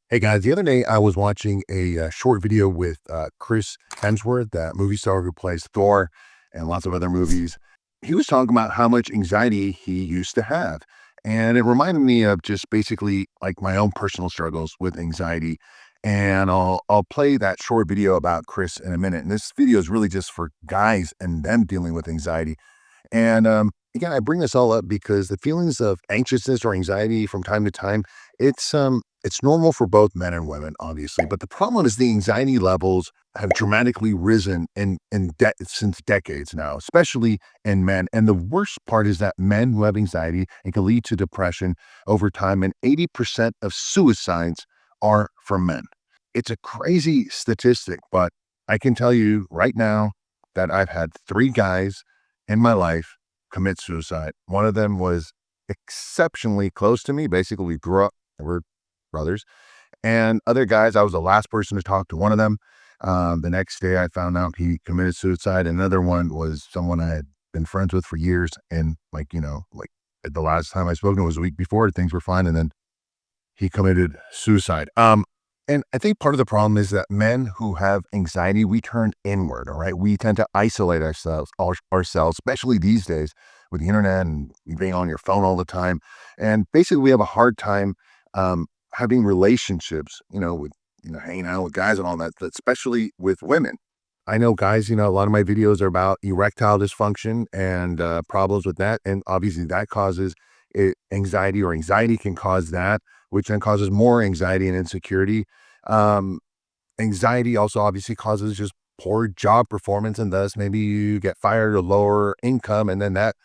Hey guys, the other day I was watching a short video with Chris Hemsworth, that movie star who plays Thor and lots of other movies. He was talking about how much anxiety he used to have. And it reminded me of just basically like my own personal struggles with anxiety. And I'll play that short video about Chris in a minute. And this video is really just for guys and them dealing with anxiety. And again, I bring this all up because the feelings of anxiousness or anxiety from time to time, it's normal for both men and women, obviously. But the problem is the anxiety levels have dramatically risen since decades now, especially in men. And the worst part is that men who have anxiety, it can lead to depression over time, and 80% of suicides are from men. It's a crazy statistic, but I can tell you right now that I've had three guys in my life commit suicide. One of them was exceptionally close to me. Basically, we grew up, we're brothers. And other guys, I was the last person to talk to one of them. The next day, I found out he committed suicide. Another one was someone I had been friends with for years. And, like the last time I spoke to him was a week before, things were fine. And then he committed suicide. And I think part of the problem is that men who have anxiety, we turn inward, all right? We tend to isolate ourselves, especially these days with the internet and being on your phone all the time. And basically, we have a hard time having relationships, with, hanging out with guys and all that, but especially with women. I know guys, a lot of my videos are about erectile dysfunction and problems with that. And obviously, that causes anxiety, or anxiety can cause that, which then causes more anxiety and insecurity. Um, Anxiety also obviously causes just poor job performance, and thus maybe you get fired or lower income, and then that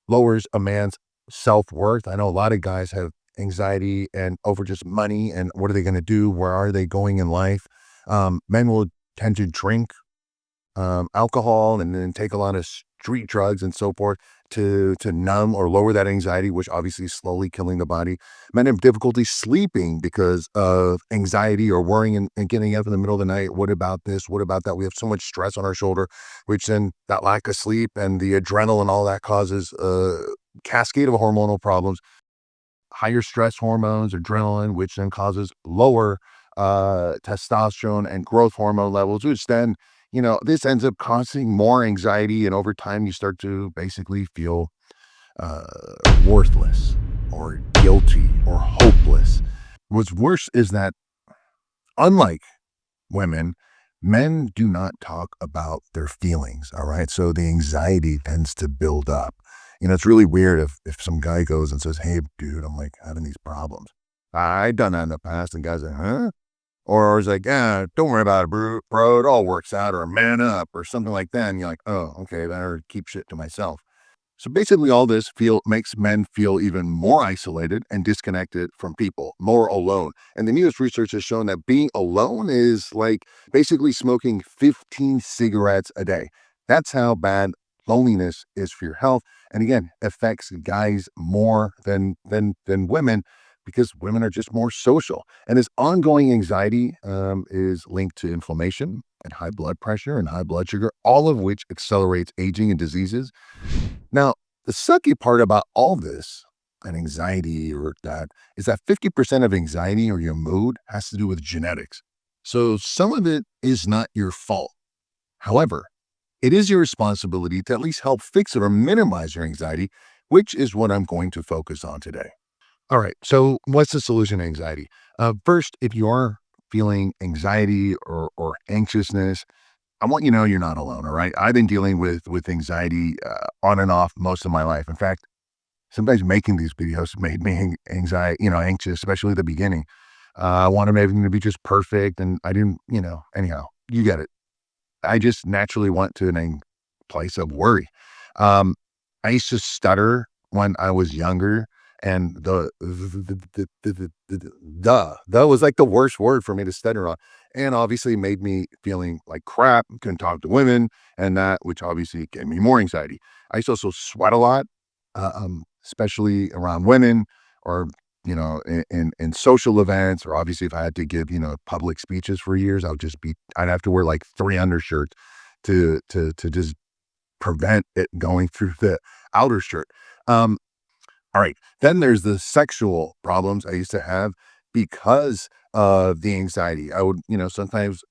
lowers a man's self-worth. I know a lot of guys have anxiety and over just money and what are they going to do? Where are they going in life? Men will tend to drink alcohol and then take a lot of street drugs and so forth to numb or lower that anxiety, which obviously is slowly killing the body. Men have difficulty sleeping because of anxiety or worrying and getting up in the middle of the night. What about this? What about that? We have so much stress on our shoulder, which then that lack of sleep and the adrenaline, all that causes a cascade of hormonal problems, higher stress hormones, adrenaline, which then causes lower testosterone and growth hormone levels, which then, this ends up causing more anxiety. And over time, you start to basically feel uh, worthless or guilty or hopeless. What's worse is that, unlike women, men do not talk about their feelings. All right. So the anxiety tends to build up. It's really weird if some guy goes and says, "Hey, dude, I'm like having these problems." I've done that in the past, and guys are, huh? Or it's like, "Yeah, don't worry about it, bro. It all works out," or "man up," or something like that. And you're like, "Oh, okay, better keep shit to myself." So basically, all this makes men feel even more isolated and disconnected from people, more alone. And the newest research has shown that being alone is like basically smoking 15 cigarettes a day. That's how bad loneliness is for your health. And again, affects guys more than women, because women are just more social. And this ongoing anxiety is linked to inflammation and high blood pressure and high blood sugar, all of which accelerates aging and diseases. Now, the sucky part about all this and anxiety or that is that 50% of anxiety or your mood has to do with genetics. So some of it is not your fault. However, it is your responsibility to at least help fix it or minimize your anxiety, which is what I'm going to focus on today. All right. So, what's the solution to anxiety? First, if you are feeling anxiety or anxiousness, I want you to know you're not alone. All right. I've been dealing with anxiety on and off most of my life. In fact, sometimes making these videos made me anxiety, anxious, especially at the beginning. I wanted everything to be just perfect, and I didn't, anyhow, you get it. I just naturally went to place of worry. Um, I used to stutter when I was younger, and the was like the worst word for me to stutter on, and obviously made me feeling like crap. Couldn't talk to women, and that, which obviously gave me more anxiety. I used to also sweat a lot, especially around women, or in social events, or obviously if I had to give public speeches for years, I'd have to wear like three undershirts to just prevent it going through the outer shirt. Um, all right. Then there's the sexual problems I used to have. because of the anxiety. I would, sometimes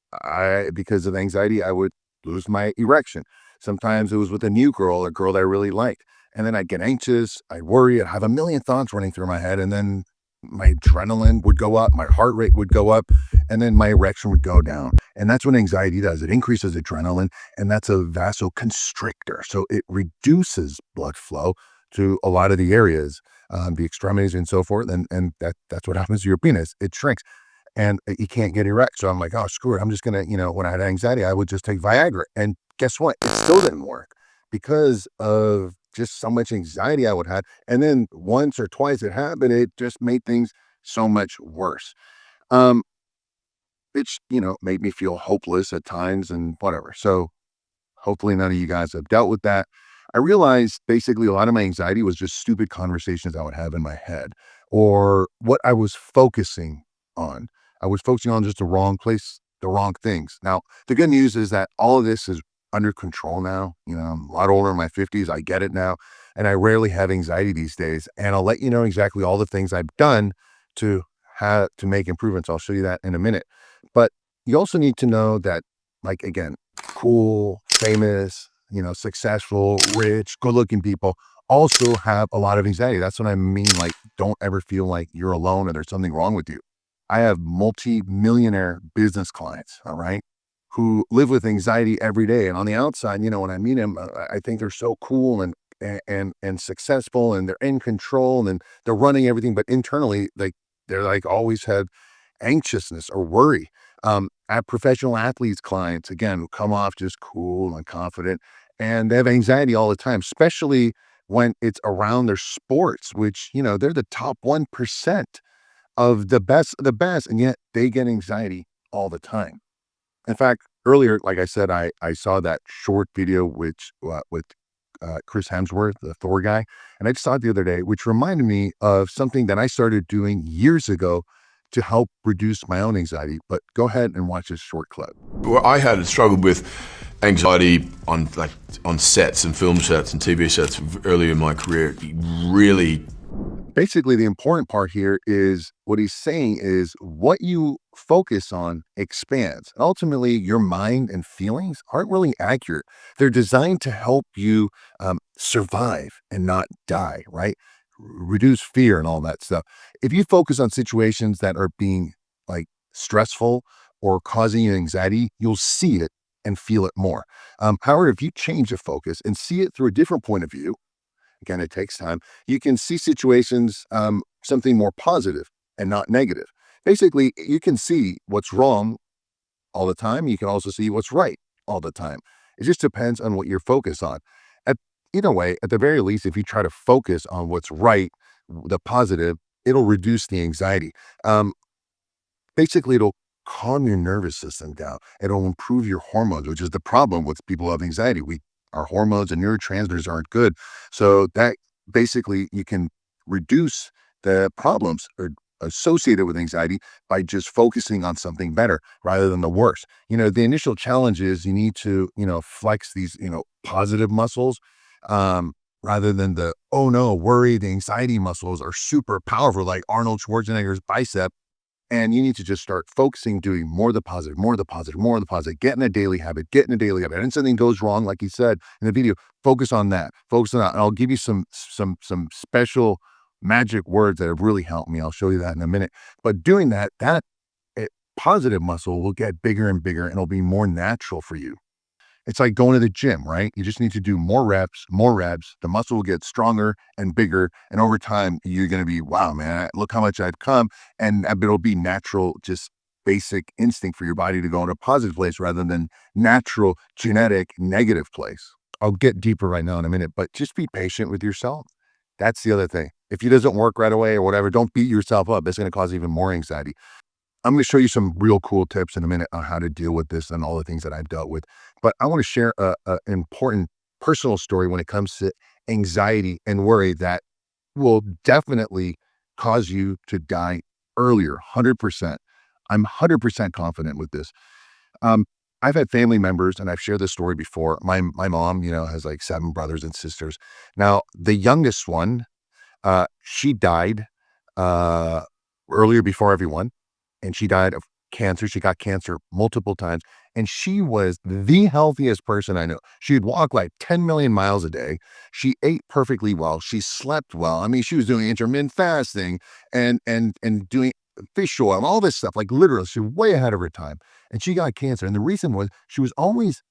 because of anxiety, I would lose my erection. Sometimes it was with a new girl, a girl that I really liked. And then I'd get anxious, I'd worry, I'd have a million thoughts running through my head. And then my adrenaline would go up, my heart rate would go up, and then my erection would go down. And that's what anxiety does. It increases adrenaline, and that's a vasoconstrictor. So it reduces blood flow to a lot of the areas, the extremities and so forth. And that's what happens to your penis. It shrinks and you can't get erect. So I'm like, oh, screw it. I'm just going to, when I had anxiety, I would just take Viagra. And guess what? It still didn't work because of just so much anxiety I would have. And then once or twice it happened, it just made things so much worse. Um, which, made me feel hopeless at times and whatever. So hopefully none of you guys have dealt with that. I realized basically a lot of my anxiety was just stupid conversations I would have in my head or what I was focusing on. I was focusing on just the wrong place, the wrong things. Now, the good news is that all of this is under control now. I'm a lot older in my 50s. I get it now. And I rarely have anxiety these days. And I'll let you know exactly all the things I've done to to make improvements. I'll show you that in a minute. But you also need to know that, like, again, cool, famous, successful, rich, good-looking people also have a lot of anxiety. That's what I mean. Like, don't ever feel like you're alone or there's something wrong with you. I have multi-millionaire business clients, all right, who live with anxiety every day. And on the outside, when I meet them, I think they're so cool and successful and they're in control and they're running everything. But internally, like they're like always had anxiousness or worry. I have professional athletes clients, again, who come off just cool and confident, and they have anxiety all the time, especially when it's around their sports, which, they're the top 1% of the best, and yet they get anxiety all the time. In fact, earlier, like I said, I saw that short video with Chris Hemsworth, the Thor guy, and I just saw it the other day, which reminded me of something that I started doing years ago to help reduce my own anxiety. But go ahead and watch this short clip. Well, I had struggled with anxiety on sets and film sets and TV sets early in my career. Really, Basically, the important part here is what he's saying is what you focus on expands. And ultimately, your mind and feelings aren't really accurate. They're designed to help you survive and not die, right? Reduce fear and all that stuff. If you focus on situations that are being like stressful or causing you anxiety, you'll see it and feel it more. However, if you change the focus and see it through a different point of view, again, it takes time. You can see situations, something more positive and not negative. Basically, you can see what's wrong all the time. You can also see what's right all the time. It just depends on what you're focused on. At either way, at the very least, if you try to focus on what's right, the positive, it'll reduce the anxiety. Um, Basically, it'll calm your nervous system down. It'll improve your hormones, which is the problem with people who have anxiety. Our hormones and neurotransmitters aren't good. So that basically you can reduce the problems or associated with anxiety by just focusing on something better rather than the worst. The initial challenge is you need to, flex these, positive muscles, rather than the, oh no, worry, the anxiety muscles are super powerful, like Arnold Schwarzenegger's bicep. And you need to just start focusing, doing more of the positive, more of the positive, more of the positive, get in a daily habit, get in a daily habit. And something goes wrong, like he said in the video, focus on that, focus on that. And I'll give you some special magic words that have really helped me. I'll show you that in a minute. But doing that, positive muscle will get bigger and bigger and it'll be more natural for you. It's like going to the gym, right? You just need to do more reps, more reps. The muscle will get stronger and bigger. And over time, you're going to be, wow, man, look how much I've come. And it'll be natural, just basic instinct for your body to go in a positive place rather than natural, genetic, negative place. I'll get deeper right now in a minute, but just be patient with yourself. That's the other thing. If it doesn't work right away or whatever, don't beat yourself up. It's going to cause even more anxiety. I'm going to show you some real cool tips in a minute on how to deal with this and all the things that I've dealt with. But I want to share an important personal story when it comes to anxiety and worry that will definitely cause you to die earlier, 100%. I'm 100% confident with this. Um, I've had family members, and I've shared this story before. My mom, has like 7 brothers and sisters. Now, the youngest one, she died uh, earlier before everyone, and she died of cancer. She got cancer multiple times, and she was the healthiest person I know. She'd walk like 10 million miles a day. She ate perfectly well. She slept well. I mean, she was doing intermittent fasting and doing fish oil and all this stuff. Like literally, she was way ahead of her time. And she got cancer. And the reason was she was always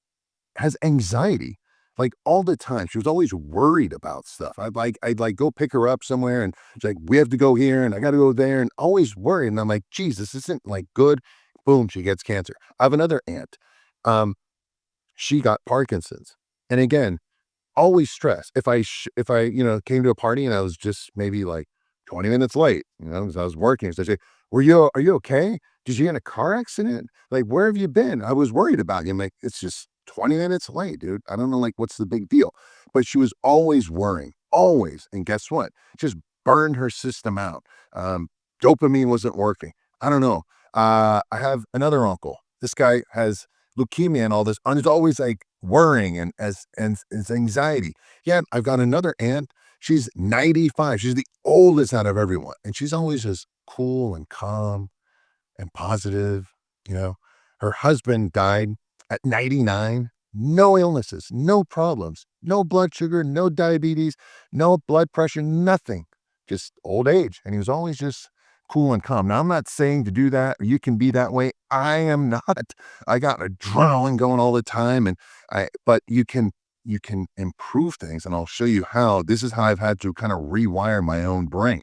has anxiety, like, all the time. She was always worried about stuff. I'd go pick her up somewhere, and she's like, "We have to go here, and I gotta go there," and always worried, and I'm like, "Geez, this isn't, like, good." Boom, she gets cancer. I have another aunt, um, she got Parkinson's, and again, always stressed. If I, came to a party and I was just maybe like 20 minutes late, 'cause I was working. So I say, are you okay? Did you get in a car accident? Like, where have you been? I was worried about you." I'm like, "It's just 20 minutes late, dude. I don't know, like, what's the big deal?" But she was always worrying, always. And guess what? It just burned her system out. Um, Dopamine wasn't working. I don't know. I have another uncle. This guy has leukemia and all this, and he's always like worrying and it's anxiety. Yeah, I've got another aunt. She's 95. She's the oldest out of everyone, and she's always just cool and calm and positive. You know, her husband died at 99. No illnesses, no problems, no blood sugar, no diabetes, no blood pressure, nothing. Just old age, and he was always just cool and calm. Now, I'm not saying to do that or you can be that way. I am not. I got adrenaline going all the time, and but you can improve things, and I'll show you how. This is how I've had to kind of rewire my own brain.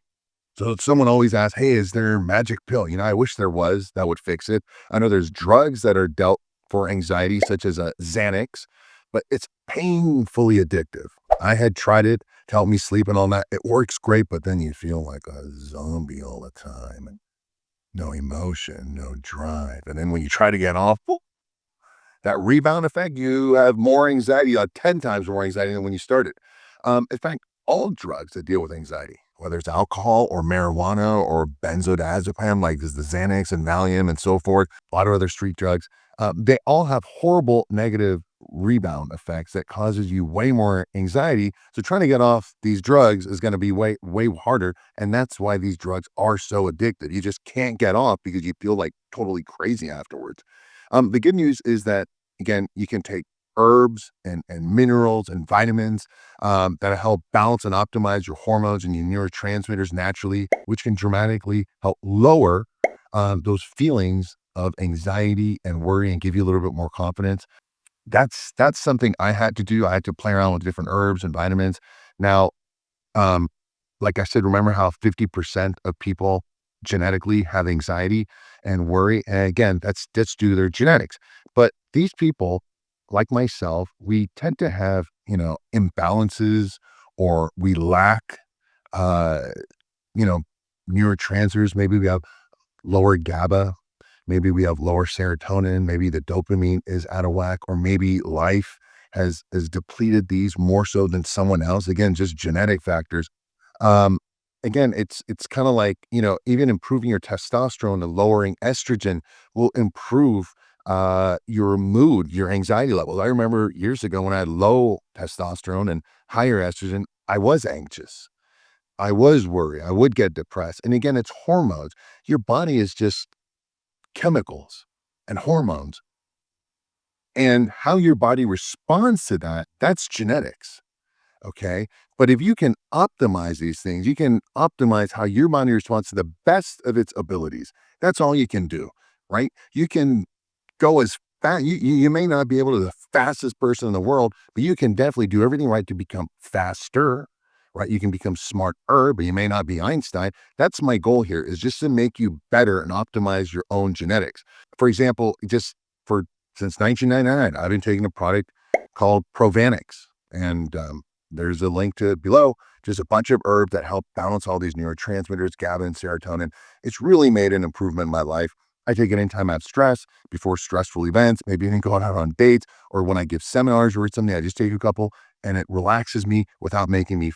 So someone always asks, "Hey, is there a magic pill?" I wish there was that would fix it. I know there's drugs that are dealt for anxiety, such as a Xanax, but it's painfully addictive. I had tried it to help me sleep and all that. It works great, but then you feel like a zombie all the time and no emotion, no drive. And then when you try to get off, that rebound effect, you have more anxiety, 10 times more anxiety than when you started. In fact, all drugs that deal with anxiety, whether it's alcohol or marijuana or benzodiazepam, like there's the Xanax and Valium and so forth, a lot of other street drugs, they all have horrible negative rebound effects that causes you way more anxiety. So trying to get off these drugs is going to be way, way harder. And that's why these drugs are so addictive. You just can't get off because you feel like totally crazy afterwards. The good news is that, again, you can take herbs and minerals and vitamins that help balance and optimize your hormones and your neurotransmitters naturally, which can dramatically help lower those feelings of anxiety and worry and give you a little bit more confidence. That's something I had to do. I had to play around with different herbs and vitamins. Now, um, like I said, remember how 50% of people genetically have anxiety and worry? And again, that's due to their genetics. But these people, like myself, we tend to have, imbalances, or we lack, uh, you know, neurotransmitters. Maybe we have lower GABA. Maybe we have lower serotonin. Maybe the dopamine is out of whack, or maybe life has depleted these more so than someone else. Again, just genetic factors. Um, Again, it's kind of like, even improving your testosterone and lowering estrogen will improve your mood, your anxiety levels. I remember years ago when I had low testosterone and higher estrogen, I was anxious. I was worried. I would get depressed. And again, it's hormones. Your body is just chemicals and hormones. And how your body responds to that, that's genetics. Okay. But if you can optimize these things, you can optimize how your body responds to the best of its abilities. That's all you can do, right? You can go as fast. You may not be able to be the fastest person in the world, but you can definitely do everything right to become faster, right? You can become smarter, but you may not be Einstein. That's my goal here, is just to make you better and optimize your own genetics. For example, just for since 1999, I've been taking a product called ProVanax, and there's a link to it below. Just a bunch of herbs that help balance all these neurotransmitters, GABA and serotonin. It's really made an improvement in my life. I take it anytime I have stress, before stressful events, maybe even going out on dates, or when I give seminars or something. I just take a couple, and it relaxes me without making me,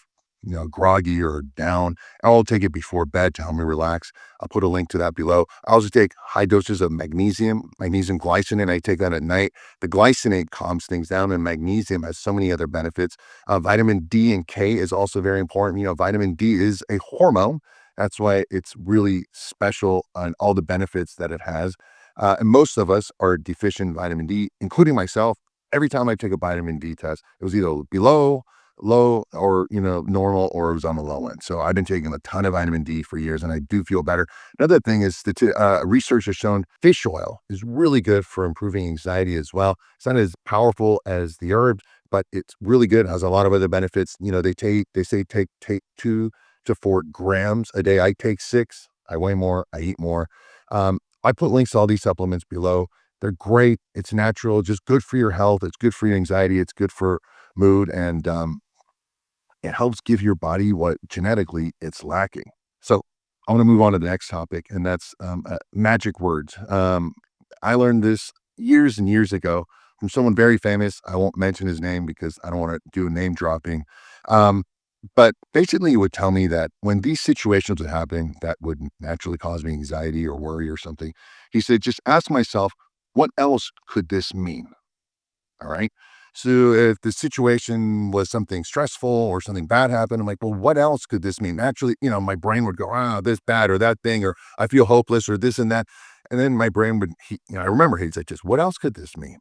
groggy or down. I'll take it before bed to help me relax. I'll put a link to that below. I also take high doses of magnesium glycinate. I take that at night. The glycinate calms things down, and magnesium has so many other benefits. Vitamin D and K is also very important. Vitamin D is a hormone, That's why it's really special on all the benefits that it has. And most of us are deficient in vitamin D, including myself. Every time I take a vitamin D test, it was either below, low, or normal, or it was on the low end. So I've been taking a ton of vitamin D for years, and I do feel better. Another thing is that research has shown fish oil is really good for improving anxiety as well. It's not as powerful as the herbs, but it's really good. It has a lot of other benefits. They say take 2 to 4 grams a day. I take 6. I weigh more. I eat more. I put links to all these supplements below. They're great. It's natural, just good for your health. It's good for your anxiety. It's good for mood, and it helps give your body what genetically it's lacking. So I want to move on to the next topic, and that's magic words. I learned this years and years ago from someone very famous. I won't mention his name because I don't want to do name dropping. Um, but basically, he would tell me that when these situations would happen that would naturally cause me anxiety or worry or something, he said, just ask myself, what else could this mean? All right. So if the situation was something stressful or something bad happened, I'm like, well, what else could this mean? Naturally, my brain would go, this bad or that thing, or I feel hopeless or this and that. And then my brain would, I remember he'd say, just what else could this mean?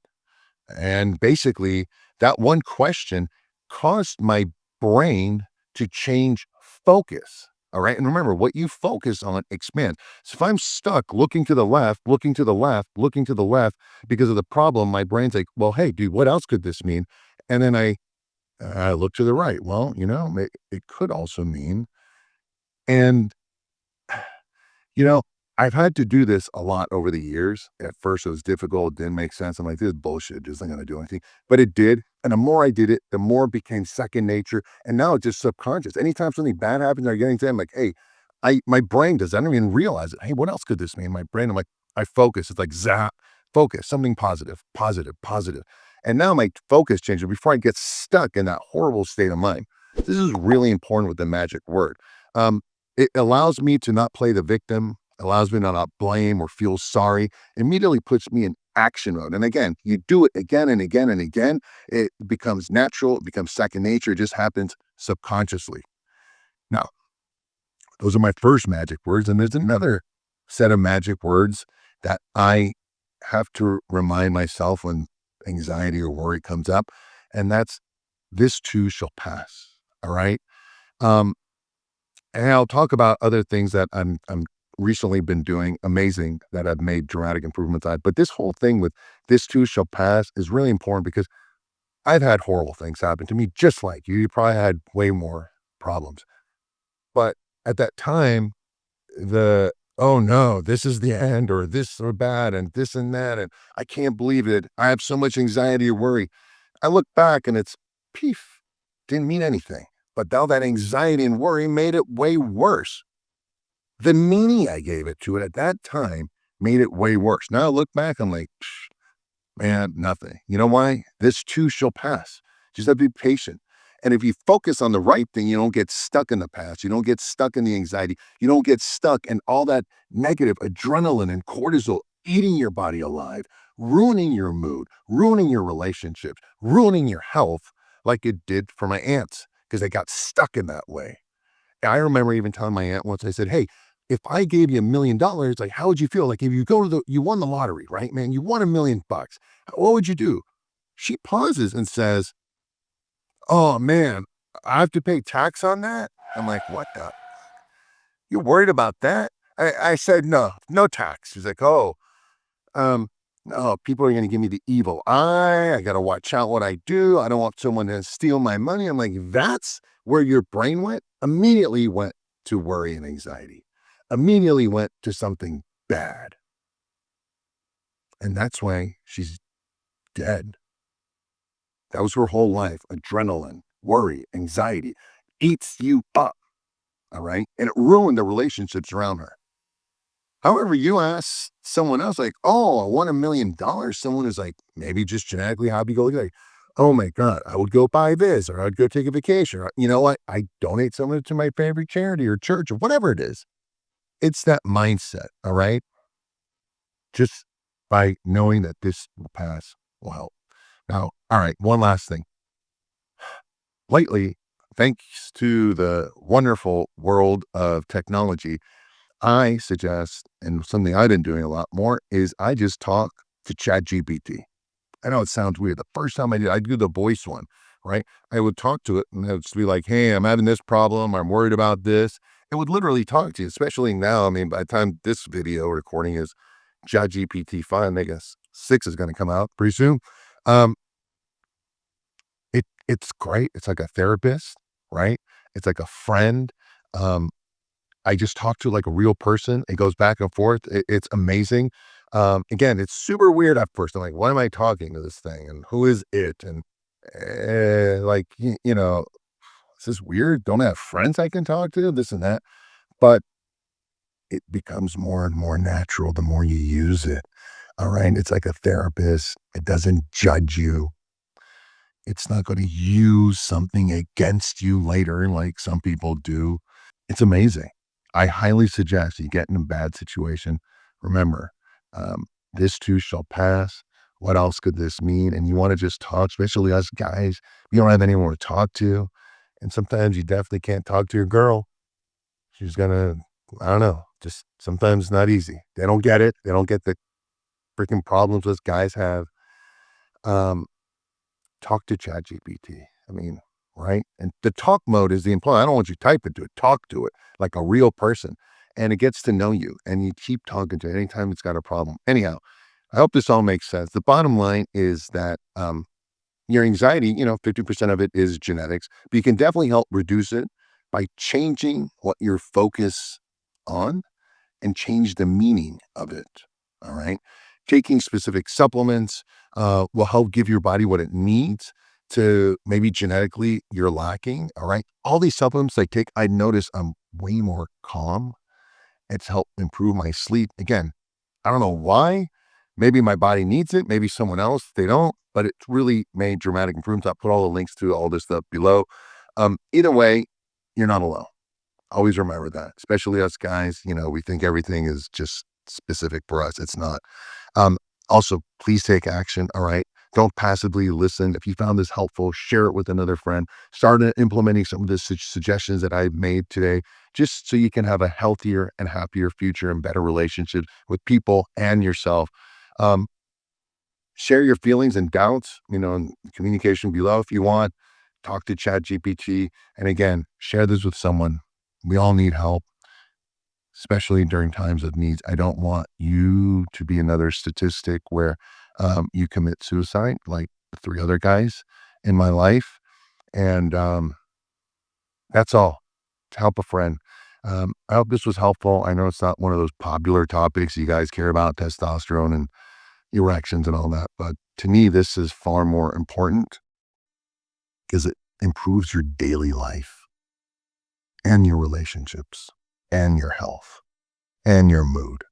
And basically, that one question caused my brain to change focus. All right. And remember, what you focus on expands. So if I'm stuck looking to the left, looking to the left, looking to the left because of the problem, my brain's like, well, hey, dude, what else could this mean? And then I look to the right. Well, it could also mean. And you know, I've had to do this a lot over the years. At first, it was difficult, didn't make sense. I'm like, this is bullshit. This isn't going to do anything. But it did. And the more I did it, the more it became second nature. And now it's just subconscious. Anytime something bad happens, I get into it, I'm like, hey, my brain does. I don't even realize it. Hey, what else could this mean? My brain, I'm like, I focus. It's like zap, focus, something positive, positive, positive. And now my focus changes before I get stuck in that horrible state of mind. This is really important with the magic word. Um, it allows me to not play the victim, allows me to not blame or feel sorry, immediately puts me in action mode. And again, you do it again and again and again. It becomes natural, it becomes second nature, it just happens subconsciously. Now, those are my first magic words. And there's another set of magic words that I have to remind myself when anxiety or worry comes up. And that's this too shall pass. All right. Um, And I'll talk about other things that I'm recently been doing amazing that I've made dramatic improvements on. But this whole thing with this too shall pass is really important because I've had horrible things happen to me, just like you. You probably had way more problems. But at that time, oh no, this is the end, or this or bad, and this and that, and I can't believe it. I have so much anxiety or worry. I look back and it's peef, didn't mean anything. But now that anxiety and worry made it way worse. The meaning I gave it to it at that time made it way worse. Now I look back, I'm like, man, nothing. You know why? This too shall pass. Just have to be patient. And if you focus on the right thing, you don't get stuck in the past. You don't get stuck in the anxiety. You don't get stuck in all that negative adrenaline and cortisol eating your body alive, ruining your mood, ruining your relationships, ruining your health like it did for my aunts because they got stuck in that way. I remember even telling my aunt once, I said, hey, if I gave you $1 million, like, how would you feel? Like if you you won the lottery, right, man, you won $1 million. What would you do? She pauses and says, oh man, I have to pay tax on that. I'm like, what the, you're worried about that? I said, no tax. She's like, oh, um, no, people are going to give me the evil eye. I got to watch out what I do. I don't want someone to steal my money. I'm like, that's where your brain went. Immediately went to worry and anxiety. Immediately went to something bad. And that's why she's dead. That was her whole life. Adrenaline, worry, anxiety eats you up. All right. And it ruined the relationships around her. However, you ask someone else, like, oh, I won $1 million. Someone is like, maybe just genetically happy-go-lucky, like, oh my God, I would go buy this, or I'd go take a vacation, or you know what? I donate some of it to my favorite charity or church or whatever it is. It's that mindset, all right? Just by knowing that this will pass will help. Now, all right, one last thing. Lately, I've thanks to the wonderful world of technology, I suggest, and something I've been doing a lot more, is I just talk to ChatGPT. I know it sounds weird. The first time I'd do the voice one, right? I would talk to it and it would be like, hey, I'm having this problem. I'm worried about this. It would literally talk to you, especially now. I mean, by the time this video recording is ChatGPT 5, I guess 6 is going to come out pretty soon. Um, it's great. It's like a therapist, right? It's like a friend. Um, I just talk to like a real person. It goes back and forth. It's amazing. Again, it's super weird at first. I'm like, why am I talking to this thing? And who is it? And like, is this weird? Don't I have friends I can talk to? This and that. But it becomes more and more natural the more you use it. All right. It's like a therapist. It doesn't judge you. It's not going to use something against you later, like some people do. It's amazing. I highly suggest you get in a bad situation. Remember, this too shall pass. What else could this mean? And you want to just talk, especially us guys. You don't have anyone to talk to. And sometimes you definitely can't talk to your girl. She's gonna, I don't know, just sometimes it's not easy. They don't get it. They don't get the freaking problems us guys have. Um, Talk to ChatGPT. I mean, right? And the talk mode is the employee. I don't want you to type into it. Talk to it like a real person. And it gets to know you and you keep talking to it anytime it's got a problem. Anyhow, I hope this all makes sense. The bottom line is that your anxiety, 50% of it is genetics, but you can definitely help reduce it by changing what you're focused on and change the meaning of it. All right. Taking specific supplements will help give your body what it needs to maybe genetically you're lacking. All right. All these supplements I take, I notice I'm way more calm. It's helped improve my sleep. Again, I don't know why. Maybe my body needs it. Maybe someone else, they don't, but it's really made dramatic improvements. I'll put all the links to all this stuff below. Either way, you're not alone. Always remember that, especially us guys, we think everything is just specific for us. It's not. Um, Also, please take action. All right. Don't passively listen. If you found this helpful, share it with another friend. Start implementing some of the suggestions that I've made today, just so you can have a healthier and happier future and better relationships with people and yourself. Um, Share your feelings and doubts, in communication below if you want. Talk to ChatGPT. And again, share this with someone. We all need help, especially during times of needs. I don't want you to be another statistic where you commit suicide like the 3 other guys in my life. And that's all. To help a friend. I hope this was helpful. I know it's not one of those popular topics you guys care about, testosterone and erections and all that. But to me, this is far more important because it improves your daily life and your relationships and your health and your mood.